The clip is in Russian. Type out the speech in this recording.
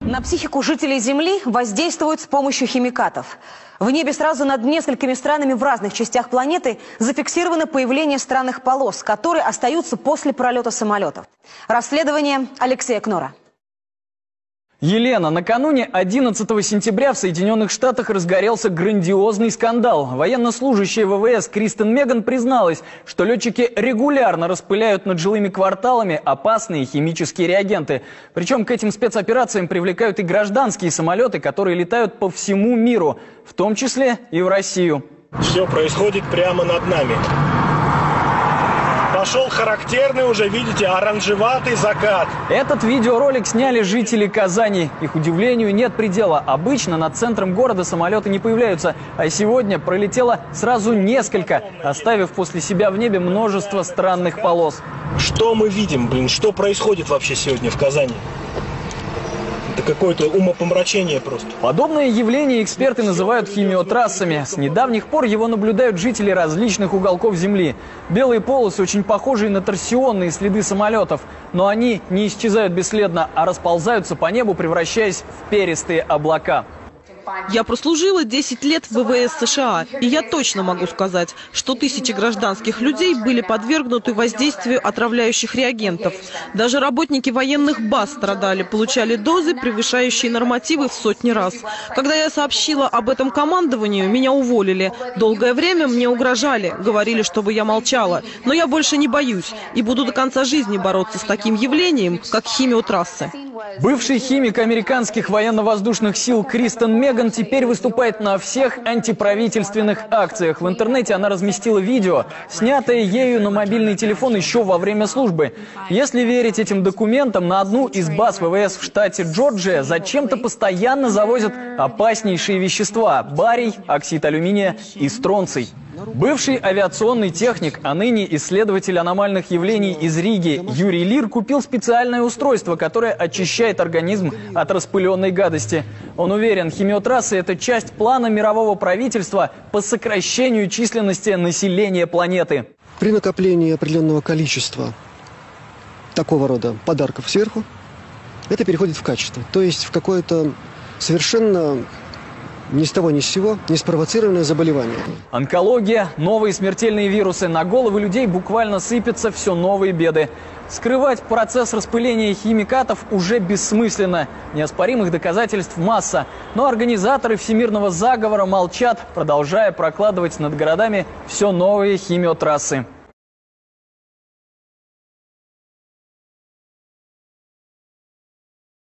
На психику жителей Земли воздействуют с помощью химикатов. В небе сразу над несколькими странами в разных частях планеты зафиксировано появление странных полос, которые остаются после пролета самолетов. Расследование Алексея Кнора. Елена, накануне 11 сентября в Соединенных Штатах разгорелся грандиозный скандал. Военнослужащая ВВС Кристен Меган призналась, что летчики регулярно распыляют над жилыми кварталами опасные химические реагенты. Причем к этим спецоперациям привлекают и гражданские самолеты, которые летают по всему миру, в том числе и в Россию. Все происходит прямо над нами. Пошел характерный уже, видите, оранжеватый закат. Этот видеоролик сняли жители Казани. Их удивлению нет предела. Обычно над центром города самолеты не появляются, а сегодня пролетело сразу несколько, оставив после себя в небе множество странных полос. Что мы видим, что происходит вообще сегодня в Казани? Это какое-то умопомрачение просто. Подобное явление эксперты называют химиотрассами. С недавних пор его наблюдают жители различных уголков Земли. Белые полосы очень похожи на торсионные следы самолетов. Но они не исчезают бесследно, а расползаются по небу, превращаясь в перистые облака. Я прослужила 10 лет в ВВС США, и я точно могу сказать, что тысячи гражданских людей были подвергнуты воздействию отравляющих реагентов. Даже работники военных баз страдали, получали дозы, превышающие нормативы в сотни раз. Когда я сообщила об этом командованию, меня уволили. Долгое время мне угрожали, говорили, чтобы я молчала. Но я больше не боюсь и буду до конца жизни бороться с таким явлением, как химиотрассы. Бывший химик американских военно-воздушных сил Кристен Меган теперь выступает на всех антиправительственных акциях. В интернете она разместила видео, снятое ею на мобильный телефон еще во время службы. Если верить этим документам, на одну из баз ВВС в штате Джорджия зачем-то постоянно завозят опаснейшие вещества – барий, оксид алюминия и стронций. Бывший авиационный техник, а ныне исследователь аномальных явлений из Риги Юрий Лир купил специальное устройство, которое очищает организм от распыленной гадости. Он уверен, химиотрассы – это часть плана мирового правительства по сокращению численности населения планеты. При накоплении определенного количества такого рода подарков сверху, это переходит в качество, то есть в какое-то совершенно ни с того ни с сего неспровоцированное заболевание. Онкология, новые смертельные вирусы. На головы людей буквально сыпятся все новые беды. Скрывать процесс распыления химикатов уже бессмысленно. Неоспоримых доказательств масса. Но организаторы всемирного заговора молчат, продолжая прокладывать над городами все новые химиотрассы.